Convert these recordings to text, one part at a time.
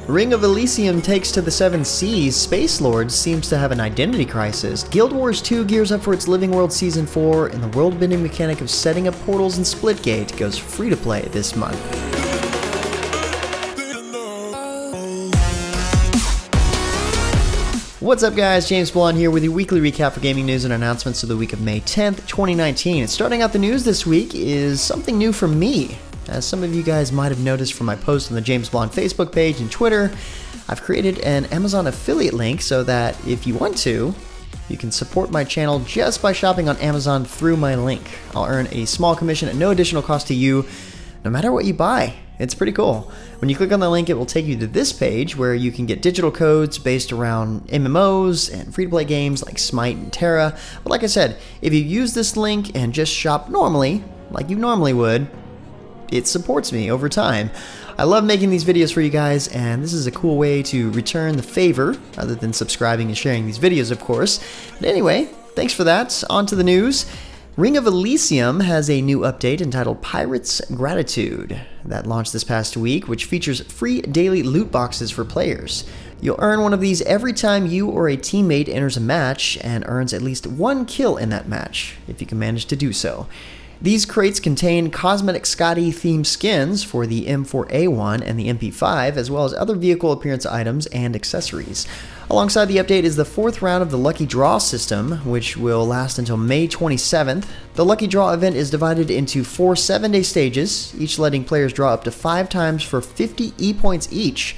Ring of Elysium takes to the seven seas. Spacelords seems to have an identity crisis. Guild Wars 2 gears up for its Living World Season 4, and the world-bending mechanic of setting up portals in Splitgate goes free to play this month. What's up guys, James Blonde here with your weekly recap for gaming news and announcements of the week of May 10th, 2019. And starting out the news this week is something new from me. As some of you guys might have noticed from my post on the James Blonde Facebook page and Twitter, I've created an Amazon affiliate link so that if you want to, you can support my channel just by shopping on Amazon through my link. I'll earn a small commission at no additional cost to you, no matter what you buy. It's pretty cool. When you click on the link, it will take you to this page where you can get digital codes based around MMOs and free-to-play games like SMITE and Tera. But like I said, if you use this link and just shop normally, like you normally would, it supports me over time. I love making these videos for you guys, and this is a cool way to return the favor, other than subscribing and sharing these videos, of course. But anyway, thanks for that. On to the news. Ring of Elysium has a new update entitled Pirate's Gratitude that launched this past week, which features free daily loot boxes for players. You'll earn one of these every time you or a teammate enters a match and earns at least one kill in that match, if you can manage to do so. These crates contain cosmetic Scotty themed skins for the M4A1 and the MP5, as well as other vehicle appearance items and accessories. Alongside the update is the fourth round of the Lucky Draw system, which will last until May 27th. The Lucky Draw event is divided into 4 7-day stages, each letting players draw up to 5 times for 50 E-points each.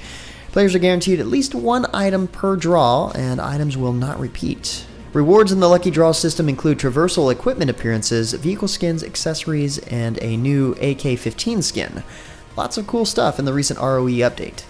Players are guaranteed at least one item per draw, and items will not repeat. Rewards in the Lucky Draw system include traversal equipment appearances, vehicle skins, accessories, and a new AK-15 skin. Lots of cool stuff in the recent ROE update.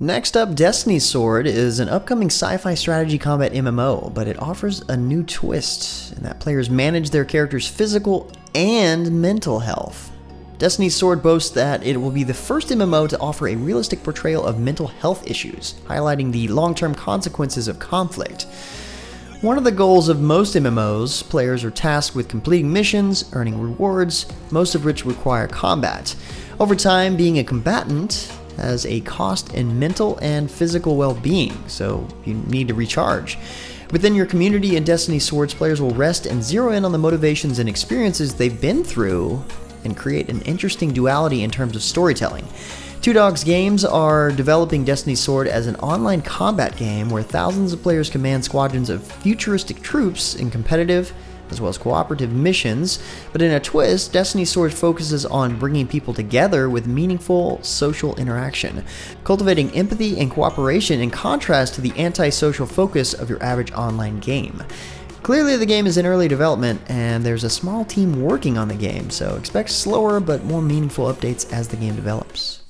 Next up, Destiny's Sword is an upcoming sci-fi strategy combat MMO, but it offers a new twist in that players manage their characters' physical and mental health. Destiny's Sword boasts that it will be the first MMO to offer a realistic portrayal of mental health issues, highlighting the long-term consequences of conflict. One of the goals of most MMOs, players are tasked with completing missions, earning rewards, most of which require combat. Over time, being a combatant has a cost in mental and physical well-being, so you need to recharge. Within your community in Destiny's Swords, players will rest and zero in on the motivations and experiences they've been through and create an interesting duality in terms of storytelling. Two Dogs Games are developing Destiny's Sword as an online combat game where thousands of players command squadrons of futuristic troops in competitive as well as cooperative missions, but in a twist, Destiny's Sword focuses on bringing people together with meaningful social interaction, cultivating empathy and cooperation in contrast to the antisocial focus of your average online game. Clearly the game is in early development, and there's a small team working on the game, so expect slower but more meaningful updates as the game develops.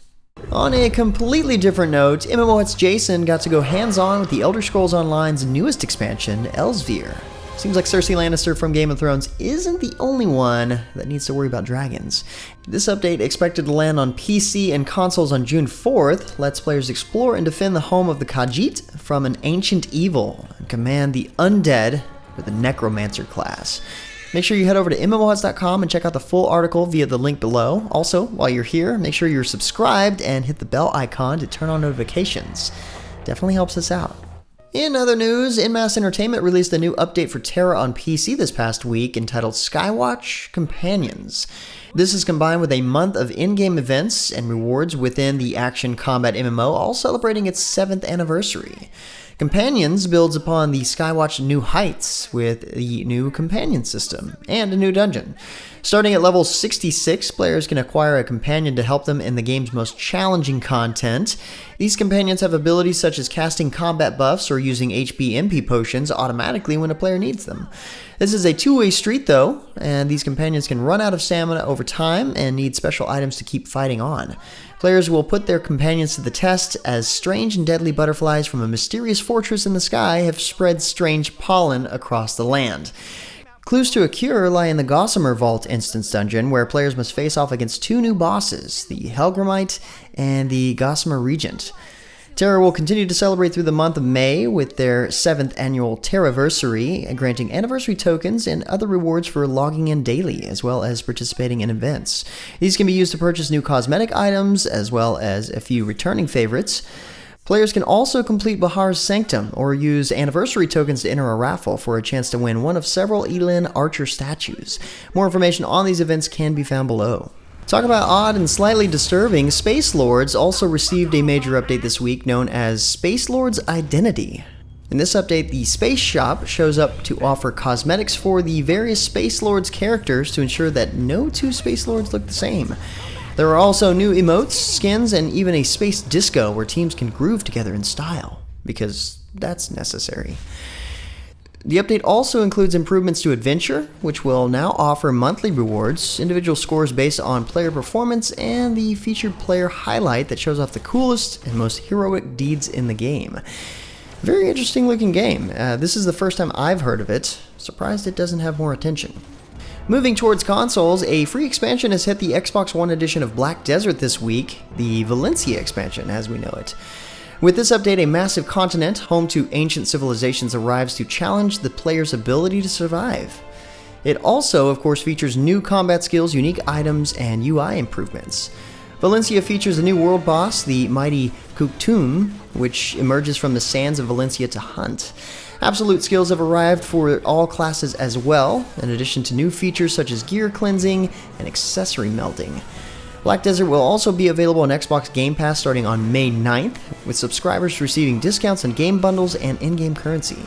On a completely different note, MMO's Jason got to go hands-on with the Elder Scrolls Online's newest expansion, Elsweyr. Seems like Cersei Lannister from Game of Thrones isn't the only one that needs to worry about dragons. This update, expected to land on PC and consoles on June 4th, lets players explore and defend the home of the Khajiit from an ancient evil and command the undead with the Necromancer class. Make sure you head over to MMOHuts.com and check out the full article via the link below. Also, while you're here, make sure you're subscribed and hit the bell icon to turn on notifications. Definitely helps us out. In other news, Inmass Entertainment released a new update for Tera on PC this past week entitled Skywatch Companions. This is combined with a month of in-game events and rewards within the action combat MMO, all celebrating its 7th anniversary. Companions builds upon the Skywatch New Heights with the new companion system and a new dungeon. Starting at level 66, players can acquire a companion to help them in the game's most challenging content. These companions have abilities such as casting combat buffs or using HP MP potions automatically when a player needs them. This is a two-way street though, and these companions can run out of stamina over time and need special items to keep fighting on. Players will put their companions to the test as strange and deadly butterflies from a mysterious fortress in the sky have spread strange pollen across the land. Clues to a cure lie in the Gossamer Vault instance dungeon, where players must face off against 2 new bosses, the Helgramite and the Gossamer Regent. Tera will continue to celebrate through the month of May with their 7th annual Teraversary, granting anniversary tokens and other rewards for logging in daily, as well as participating in events. These can be used to purchase new cosmetic items, as well as a few returning favorites. Players can also complete Bahar's Sanctum, or use anniversary tokens to enter a raffle for a chance to win one of several Elin Archer statues. More information on these events can be found below. Talk about odd and slightly disturbing, Spacelords also received a major update this week known as Spacelords Identity. In this update, the Space Shop shows up to offer cosmetics for the various Spacelords characters to ensure that no two Spacelords look the same. There are also new emotes, skins, and even a space disco where teams can groove together in style, because that's necessary. The update also includes improvements to Adventure, which will now offer monthly rewards, individual scores based on player performance, and the featured player highlight that shows off the coolest and most heroic deeds in the game. Very interesting looking game. This is the first time I've heard of it. Surprised it doesn't have more attention. Moving towards consoles, a free expansion has hit the Xbox One edition of Black Desert this week, the Valencia expansion as we know it. With this update, a massive continent, home to ancient civilizations, arrives to challenge the player's ability to survive. It also, of course, features new combat skills, unique items, and UI improvements. Valencia features a new world boss, the mighty Kuktum, which emerges from the sands of Valencia to hunt. Absolute skills have arrived for all classes as well, in addition to new features such as gear cleansing and accessory melting. Black Desert will also be available on Xbox Game Pass starting on May 9th, with subscribers receiving discounts on game bundles and in-game currency.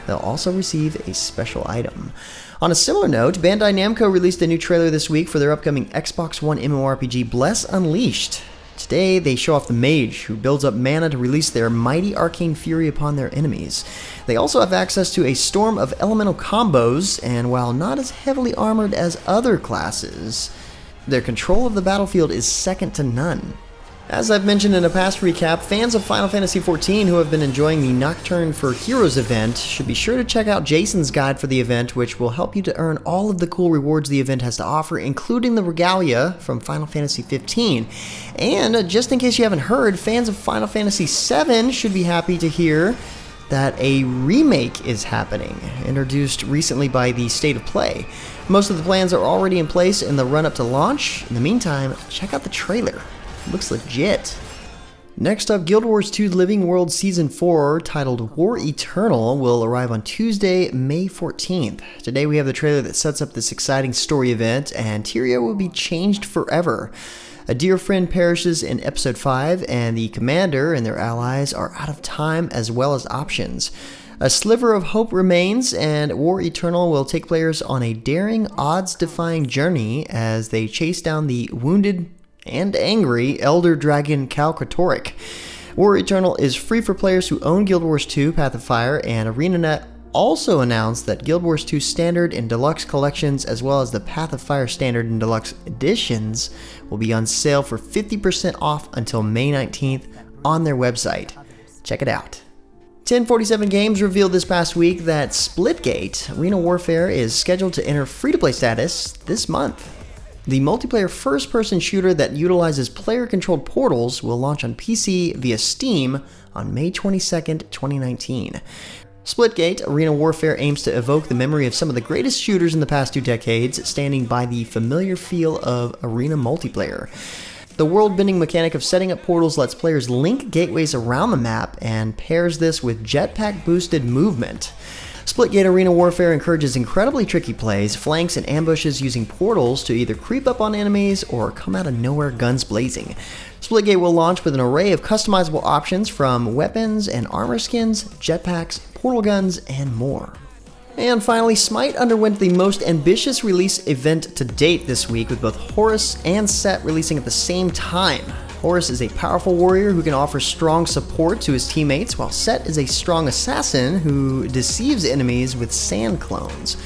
They'll also receive a special item. On a similar note, Bandai Namco released a new trailer this week for their upcoming Xbox One MMORPG Bless Unleashed. Today, they show off the Mage, who builds up mana to release their mighty arcane fury upon their enemies. They also have access to a storm of elemental combos, and while not as heavily armored as other classes, their control of the battlefield is second to none. As I've mentioned in a past recap, fans of Final Fantasy XIV who have been enjoying the Nocturne for Heroes event should be sure to check out Jason's guide for the event, which will help you to earn all of the cool rewards the event has to offer, including the regalia from Final Fantasy XV. And just in case you haven't heard, fans of Final Fantasy VII should be happy to hear that a remake is happening, introduced recently by the State of Play. Most of the plans are already in place in the run-up to launch. In the meantime, check out the trailer. It looks legit. Next up, Guild Wars 2 Living World Season 4, titled War Eternal, will arrive on Tuesday, May 14th. Today we have the trailer that sets up this exciting story event, and Tera will be changed forever. A dear friend perishes in Episode 5, and the commander and their allies are out of time as well as options. A sliver of hope remains, and War Eternal will take players on a daring, odds-defying journey as they chase down the wounded and angry Elder Dragon Calcatoric. War Eternal is free for players who own Guild Wars 2 Path of Fire, and ArenaNet also announced that Guild Wars 2 Standard and Deluxe collections, as well as the Path of Fire Standard and Deluxe editions, will be on sale for 50% off until May 19th on their website. Check it out. 1047 Games revealed this past week that Splitgate Arena Warfare is scheduled to enter free-to-play status this month. The multiplayer first-person shooter that utilizes player-controlled portals will launch on PC via Steam on May 22nd, 2019. Splitgate Arena Warfare aims to evoke the memory of some of the greatest shooters in the past 2 decades, standing by the familiar feel of arena multiplayer. The world-bending mechanic of setting up portals lets players link gateways around the map and pairs this with jetpack-boosted movement. Splitgate Arena Warfare encourages incredibly tricky plays, flanks, and ambushes using portals to either creep up on enemies or come out of nowhere guns blazing. Splitgate will launch with an array of customizable options from weapons and armor skins, jetpacks, portal guns, and more. And finally, SMITE underwent the most ambitious release event to date this week, with both Horus and Set releasing at the same time. Horus is a powerful warrior who can offer strong support to his teammates, while Set is a strong assassin who deceives enemies with sand clones.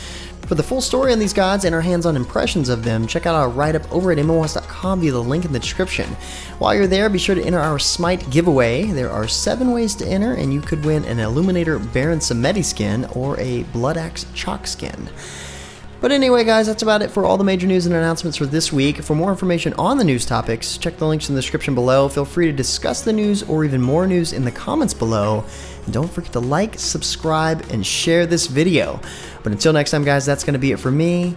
For the full story on these gods and our hands-on impressions of them, check out our write-up over at MMOs.com via the link in the description. While you're there, be sure to enter our SMITE giveaway. There are 7 ways to enter, and you could win an Illuminator Baron Samedi skin or a Blood Axe Chalk skin. But anyway, guys, that's about it for all the major news and announcements for this week. For more information on the news topics, check the links in the description below. Feel free to discuss the news or even more news in the comments below. And don't forget to like, subscribe, and share this video. But until next time, guys, that's going to be it for me.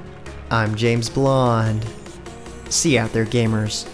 I'm James Blonde. See you out there, gamers.